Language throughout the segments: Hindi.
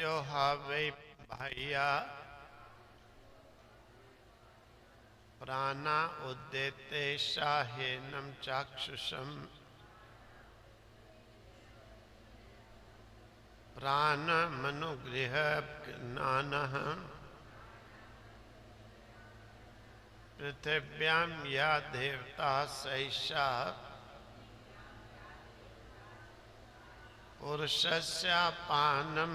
जो हावे बाह्या प्राणा उद्यते शाहेनम चाक्षुषम प्राण मनुगृह ज्ञानः पृथिव्यां या देवता सैषा पुरुषस्यापानं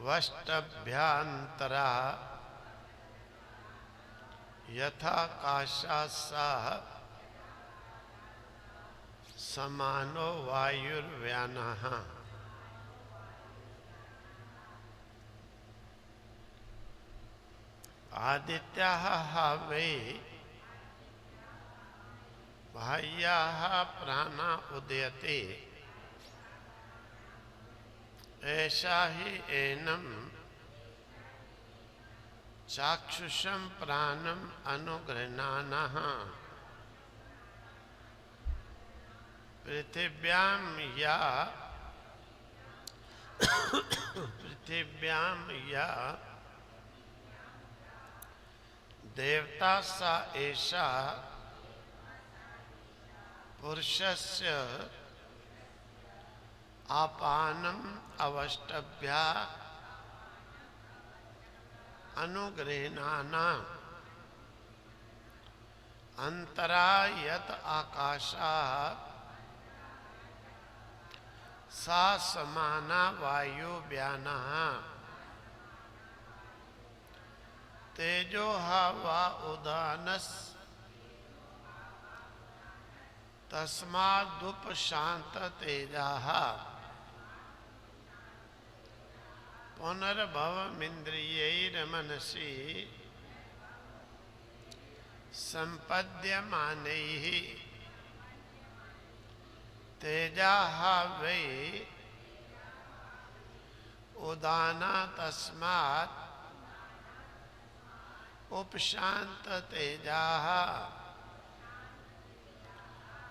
वष्टभ्यान्तरा यथा काशास्साः समानो वायुर्व्यानः। आदित्याः हावे बाह्याः प्राणा उदयते ऐसा ही एनम चाक्षुषं प्राणम अनुगृह्णानः पृथिव्यां या देवता सा एषा पुरुषस्य आपानम अवष्टभ्या अनुगृह्णाना अंतरा यत आकाशा सा समाना वायुव्यानः तेजो हवा उदानस तस्मादुपशांत तेजाः पुनर्भवमिन्द्रियैर्मनसि सम्पद्यमानैः तेजाः वै उदाना तस्मात् उपशांत तेजाः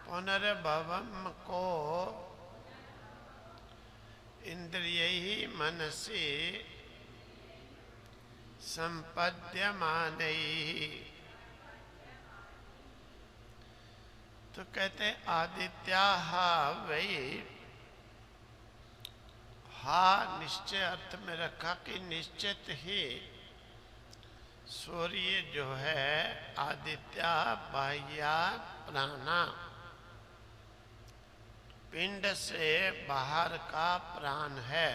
पुनर्भवम को इंद्रियैः मनसि संपद्यमानैः। तो कहते आदित्याः वै, हा निश्चय अर्थ में रखा कि निश्चित ही सूर्य जो है आदित्य बाह्या प्राणा पिंड से बाहर का प्राण है,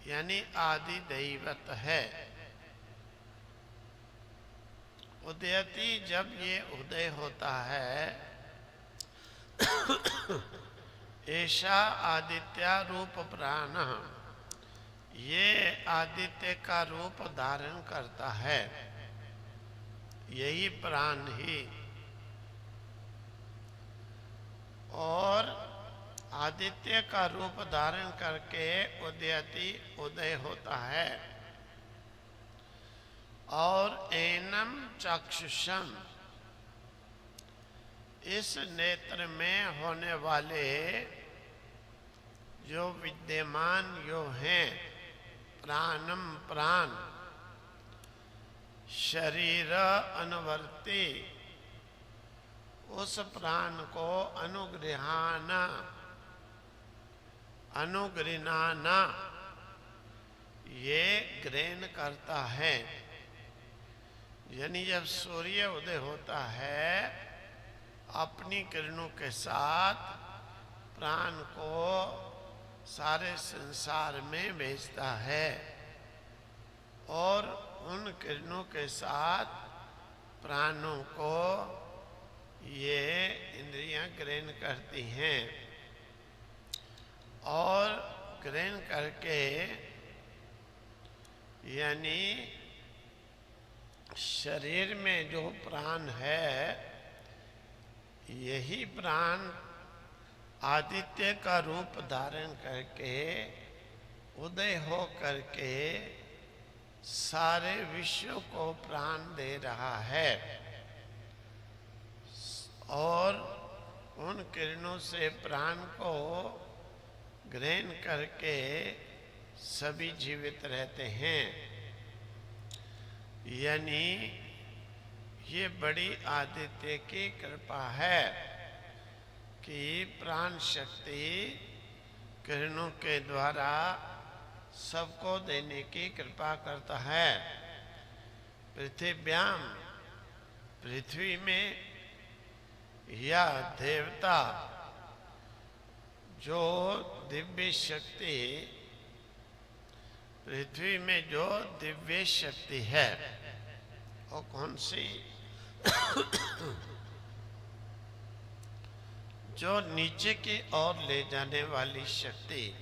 यानी आदि दैवत है। उदयति जब ये उदय होता है ऐसा आदित्य रूप प्राण, ये आदित्य का रूप धारण करता है, यही प्राण ही। और आदित्य का रूप धारण करके उदयति उदय होता है। और एनम चक्षुषम, इस नेत्र में होने वाले जो विद्यमान जो हैं प्राणम प्राण, शरीर अनुवर्ती, उस प्राण को अनुगृह्णाना ये ग्रहण करता है। यानी जब सूर्य उदय होता है अपनी किरणों के साथ प्राण को सारे संसार में भेजता है और उन किरणों के साथ प्राणों को ये इंद्रियां ग्रहण करती हैं और ग्रहण करके यानी शरीर में जो प्राण है यही प्राण आदित्य का रूप धारण करके उदय हो करके सारे विश्व को प्राण दे रहा है और उन किरणों से प्राण को ग्रहण करके सभी जीवित रहते हैं। यानी ये बड़ी आदित्य की कृपा है कि प्राण शक्ति किरणों के द्वारा सबको देने की कृपा करता है। पृथिव्याम, पृथ्वी में, या देवता जो दिव्य शक्ति, पृथ्वी में जो दिव्य शक्ति है वो कौन सी? जो नीचे की ओर ले जाने वाली शक्ति,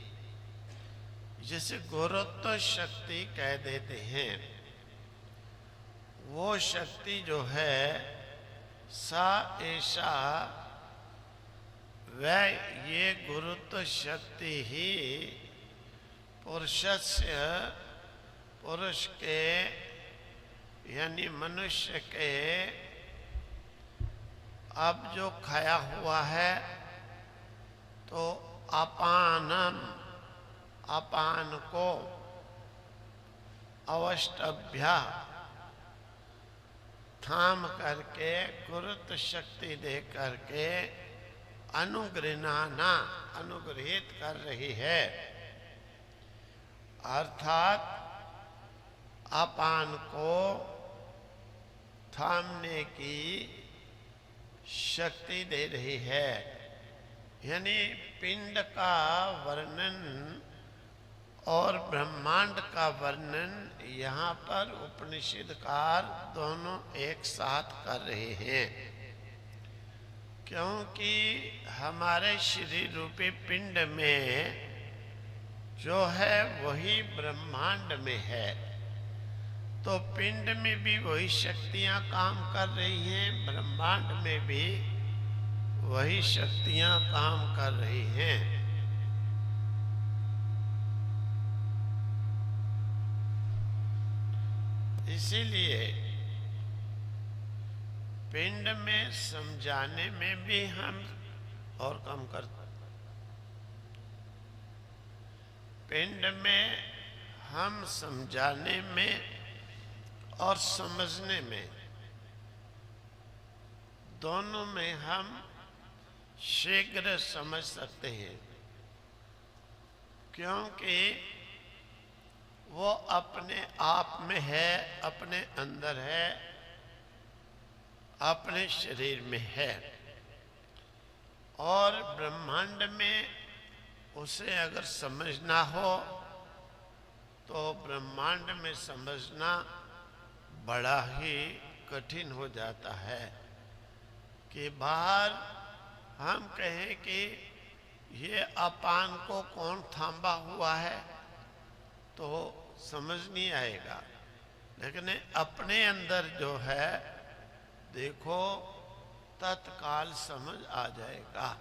जिसे गुरुत्व शक्ति कह देते हैं, वो शक्ति जो है सा ऐसा वह ये गुरुत्व शक्ति ही पुरुष के यानी मनुष्य के अब जो खाया हुआ है तो अपान को अवष्टभ्य थाम करके गुरुत्व शक्ति दे करके अनुग्रहित कर रही है। अर्थात अपान को थामने की शक्ति दे रही है। यानी पिंड का वर्णन और ब्रह्मांड का वर्णन यहाँ पर उपनिषदकार दोनों एक साथ कर रहे हैं, क्योंकि हमारे शरीर रूपी पिंड में जो है वही ब्रह्मांड में है, तो पिंड में भी वही शक्तियां काम कर रही हैं, ब्रह्मांड में भी वही शक्तियां काम कर रही हैं। इसीलिए पिंड में समझाने में भी हम और कम करते, पिंड में हम समझाने में और समझने में दोनों में हम शीघ्र समझ सकते हैं, क्योंकि वो अपने आप में है, अपने अंदर है, अपने शरीर में है। और ब्रह्मांड में उसे अगर समझना हो तो ब्रह्मांड में समझना बड़ा ही कठिन हो जाता है। कि बाहर हम कहें कि ये अपान को कौन थामा हुआ है तो समझ नहीं आएगा, लेकिन अपने अंदर जो है देखो तत्काल समझ आ जाएगा।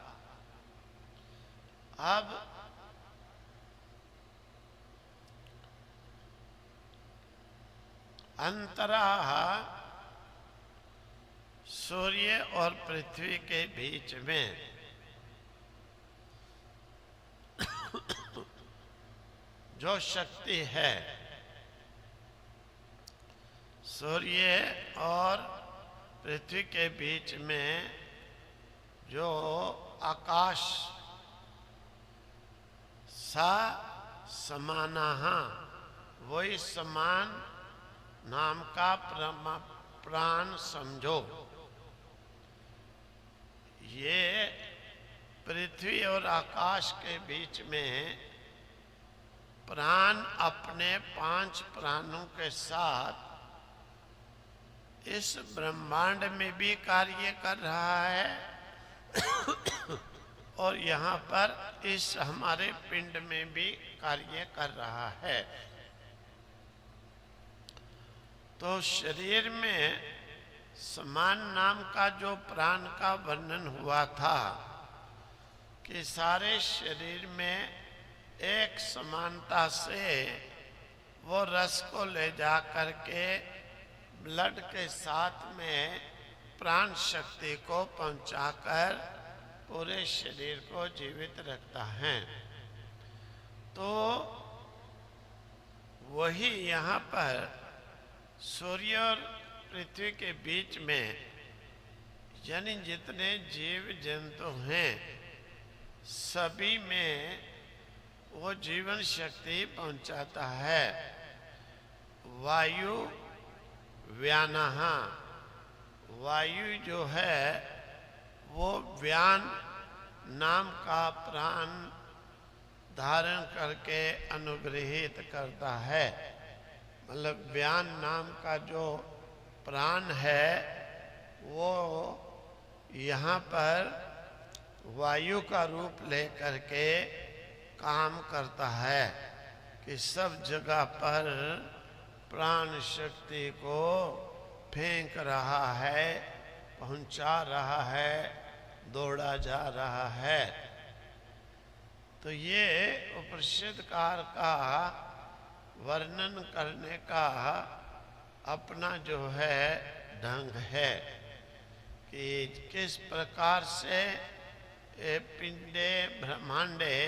अब अंतरा सूर्य और पृथ्वी के बीच में जो शक्ति है, सूर्य और पृथ्वी के बीच में जो आकाश सा समानाः, वही समान नाम का प्राण समझो। ये पृथ्वी और आकाश के बीच में प्राण अपने 5 प्राणों के साथ इस ब्रह्मांड में भी कार्य कर रहा है और यहाँ पर इस हमारे पिंड में भी कार्य कर रहा है। तो शरीर में समान नाम का जो प्राण का वर्णन हुआ था कि सारे शरीर में एक समानता से वो रस को ले जा करके ब्लड के साथ में प्राण शक्ति को पहुंचाकर पूरे शरीर को जीवित रखता है। तो वही यहाँ पर सूर्य और पृथ्वी के बीच में यानी जितने जीव जंतु हैं सभी में वो जीवन शक्ति पहुंचाता है। वायु व्यानः, वायु जो है वो व्यान नाम का प्राण धारण करके अनुग्रहित करता है। मतलब व्यान नाम का जो प्राण है वो यहाँ पर वायु का रूप लेकर के काम करता है कि सब जगह पर प्राण शक्ति को फेंक रहा है, पहुंचा रहा है, दौड़ा जा रहा है। तो ये उपनिषद कार का वर्णन करने का अपना जो है ढंग है कि किस प्रकार से पिंडे ब्रह्मांडे,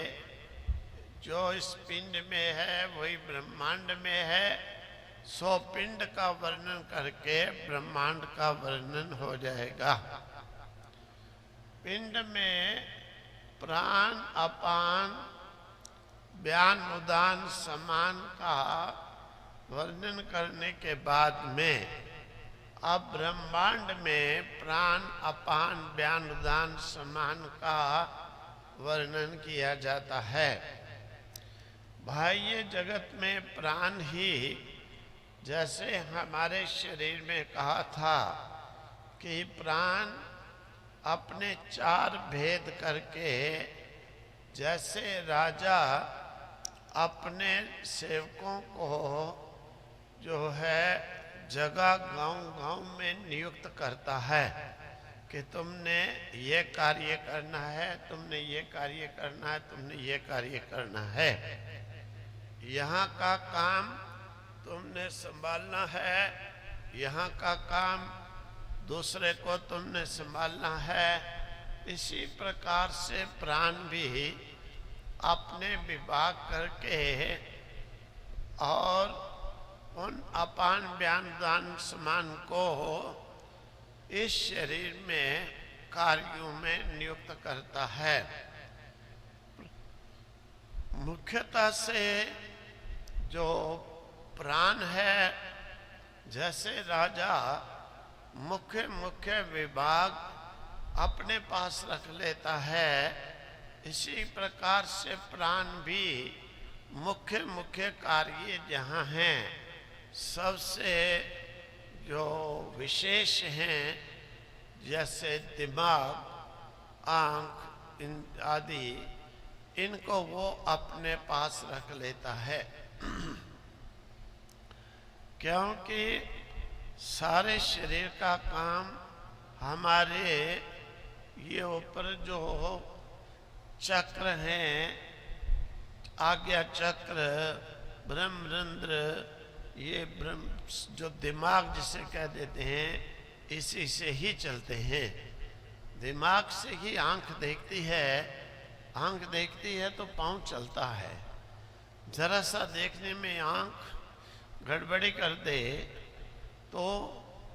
जो इस पिंड में है वही ब्रह्मांड में है। 100 पिंड का वर्णन करके ब्रह्मांड का वर्णन हो जाएगा। पिंड में प्राण अपान व्यान उदान समान का वर्णन करने के बाद में अब ब्रह्मांड में प्राण अपान व्यान उदान समान का वर्णन किया जाता है। बाह्य जगत में प्राण ही, जैसे हमारे शरीर में कहा था कि प्राण अपने 4 भेद करके, जैसे राजा अपने सेवकों को जो है जगह गांव-गांव में नियुक्त करता है कि तुमने ये कार्य करना है, तुमने ये कार्य करना है, तुमने ये कार्य करना है, यहाँ का काम तुमने संभालना है, यहाँ का काम दूसरे को तुमने संभालना है। इसी प्रकार से प्राण भी अपने विभाग करके और उन अपान व्यान उदान समान को इस शरीर में कार्यों में नियुक्त करता है। मुख्यतः से जो प्राण है, जैसे राजा मुख्य मुख्य विभाग अपने पास रख लेता है, इसी प्रकार से प्राण भी मुख्य मुख्य कार्य जहाँ हैं सबसे जो विशेष हैं, जैसे दिमाग, आँख आदि, इनको वो अपने पास रख लेता है। क्योंकि सारे शरीर का काम हमारे ये ऊपर जो चक्र हैं, आज्ञा चक्र, ब्रह्मरंध्र, ये ब्रह्म जो दिमाग जिसे कह देते हैं, इसी से ही चलते हैं। दिमाग से ही आंख देखती है, आंख देखती है तो पाँव चलता है। जरा सा देखने में आंख गड़बड़ी कर दे तो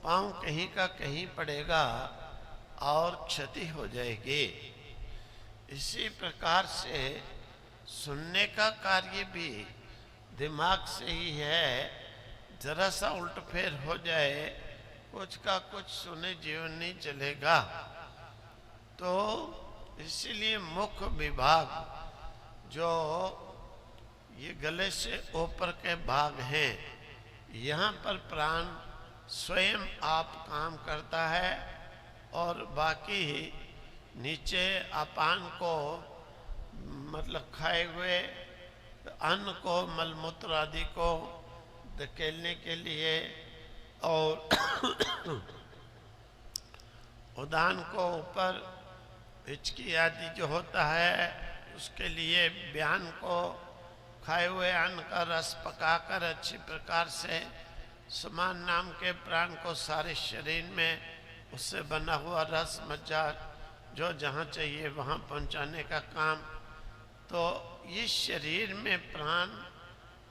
पाँव कहीं का कहीं पड़ेगा और क्षति हो जाएगी। इसी प्रकार से सुनने का कार्य भी दिमाग से ही है। जरा सा उल्ट फेर हो जाए, कुछ का कुछ सुने जीवन नहीं चलेगा। तो इसीलिए मुख्य विभाग जो ये गले से ऊपर के भाग हैं, यहाँ पर प्राण स्वयं आप काम करता है और बाकी नीचे अपान को मतलब खाए हुए अन्न को, मलमूत्र आदि को धकेलने के लिए और उदान को ऊपर हिचकी आदि जो होता है उसके लिए व्यान को खाए हुए अन्न का रस पकाकर अच्छी प्रकार से समान नाम के प्राण को सारे शरीर में उससे बना हुआ रस मज्जा जो जहाँ चाहिए वहाँ पहुँचाने का काम। तो इस शरीर में प्राण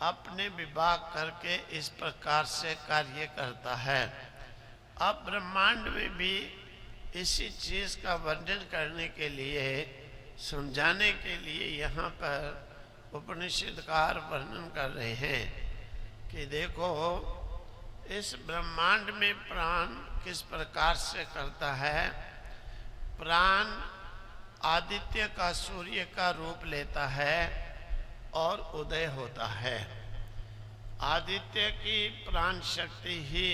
अपने विभाग करके इस प्रकार से कार्य करता है। अब ब्रह्मांड में भी इसी चीज का वर्णन करने के लिए, समझाने के लिए यहाँ पर उपनिषदकार वर्णन कर रहे हैं कि देखो इस ब्रह्मांड में प्राण किस प्रकार से करता है। प्राण आदित्य का, सूर्य का रूप लेता है और उदय होता है। आदित्य की प्राण शक्ति ही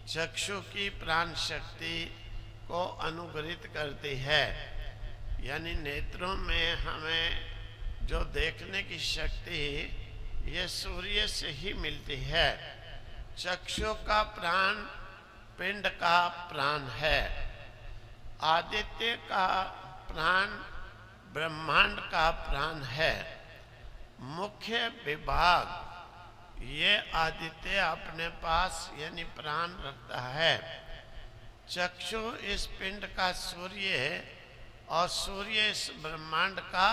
चक्षु की प्राण शक्ति को अनुग्रहित करती है। यानी नेत्रों में हमें जो देखने की शक्ति ये सूर्य से ही मिलती है। चक्षु का प्राण पिंड का प्राण है। आदित्य का प्राण ब्रह्मांड का प्राण है। मुख्य विभाग ये आदित्य अपने पास यानी प्राण रखता है। चक्षु इस पिंड का सूर्य और सूर्य इस ब्रह्मांड का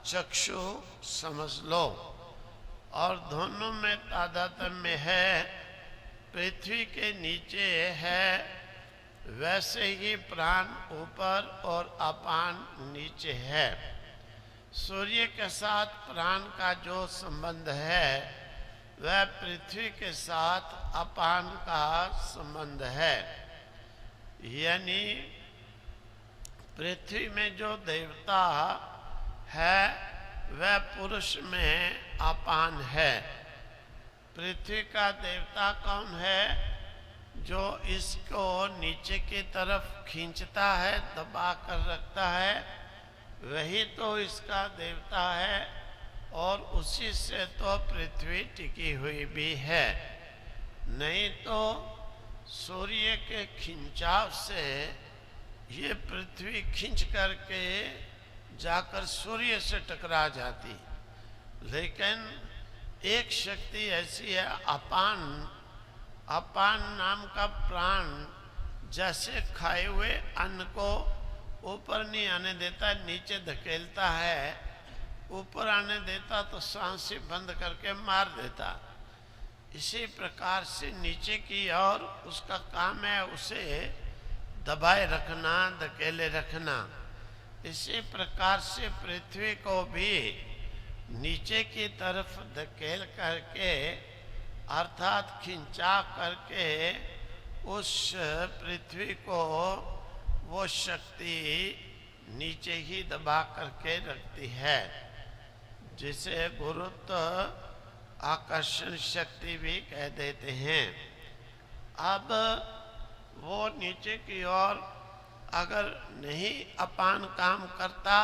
चक्षु समझ लो। और दोनों में तादात्म्य है। पृथ्वी के नीचे है वैसे ही प्राण ऊपर और अपान नीचे है। सूर्य के साथ प्राण का जो संबंध है वह पृथ्वी के साथ अपान का संबंध है। यानी पृथ्वी में जो देवता है वह पुरुष में अपान है। पृथ्वी का देवता कौन है? जो इसको नीचे की तरफ खींचता है, दबा कर रखता है, वही तो इसका देवता है। और उसी से तो पृथ्वी टिकी हुई भी है। नहीं तो सूर्य के खिंचाव से ये पृथ्वी खींच करके जाकर सूर्य से टकरा जाती। लेकिन एक शक्ति ऐसी है अपान। अपान नाम का प्राण जैसे खाए हुए अन्न को ऊपर नहीं आने देता, नीचे धकेलता है। ऊपर आने देता तो सांसें बंद करके मार देता। इसी प्रकार से नीचे की ओर उसका काम है उसे दबाए रखना, धकेले रखना। इसी प्रकार से पृथ्वी को भी नीचे की तरफ धकेल करके अर्थात खिंचा करके उस पृथ्वी को वो शक्ति नीचे ही दबा करके रखती है, जिसे गुरुत्व आकर्षण शक्ति भी कह देते हैं। अब वो नीचे की ओर अगर नहीं अपान काम करता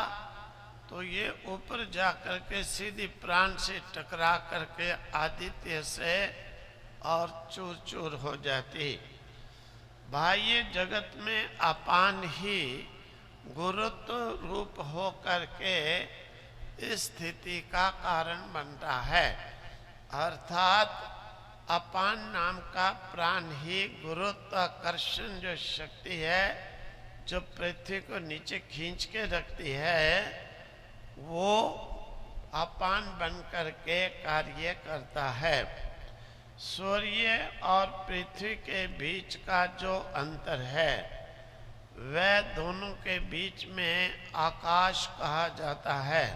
तो ये ऊपर जा करके सीधी प्राण से टकरा करके आदित्य से और चूर चूर हो जाती। बाह्य जगत में अपान ही गुरुत्व रूप हो करके इस स्थिति का कारण बनता है। अर्थात अपान नाम का प्राण ही गुरुत्वाकर्षण जो शक्ति है जो पृथ्वी को नीचे खींच के रखती है, वो अपान बन करके कार्य करता है। सूर्य और पृथ्वी के बीच का जो अंतर है वह दोनों के बीच में आकाश कहा जाता है।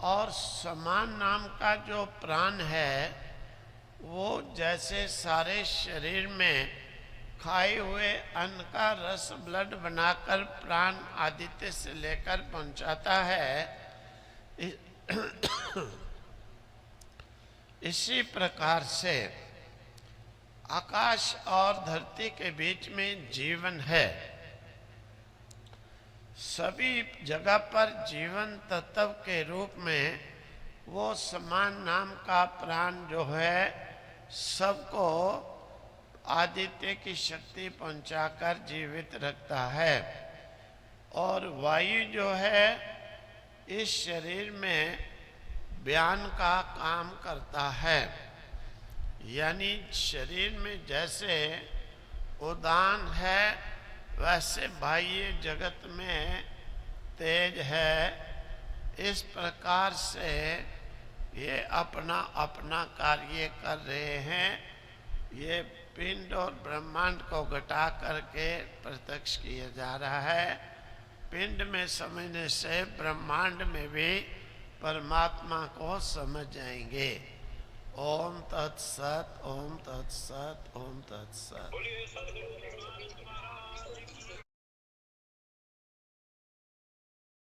और समान नाम का जो प्राण है वो जैसे सारे शरीर में खाए हुए अन्न का रस ब्लड बनाकर प्राण आदित्य से लेकर पहुंचाता है, इसी प्रकार से आकाश और धरती के बीच में जीवन है। सभी जगह पर जीवन तत्व के रूप में वो समान नाम का प्राण जो है सबको आदित्य की शक्ति पहुंचाकर जीवित रखता है। और वायु जो है इस शरीर में बयान का काम करता है। यानी शरीर में जैसे उदान है वैसे बाह्य जगत में तेज है, इस प्रकार से ये अपना अपना कार्य कर रहे हैं। ये पिंड और ब्रह्मांड को घटा करके प्रत्यक्ष किया जा रहा है। पिंड में समझने से ब्रह्मांड में भी परमात्मा को समझ जाएंगे। ओम तत्सत, ओम तत्सत, ओम तत्सत।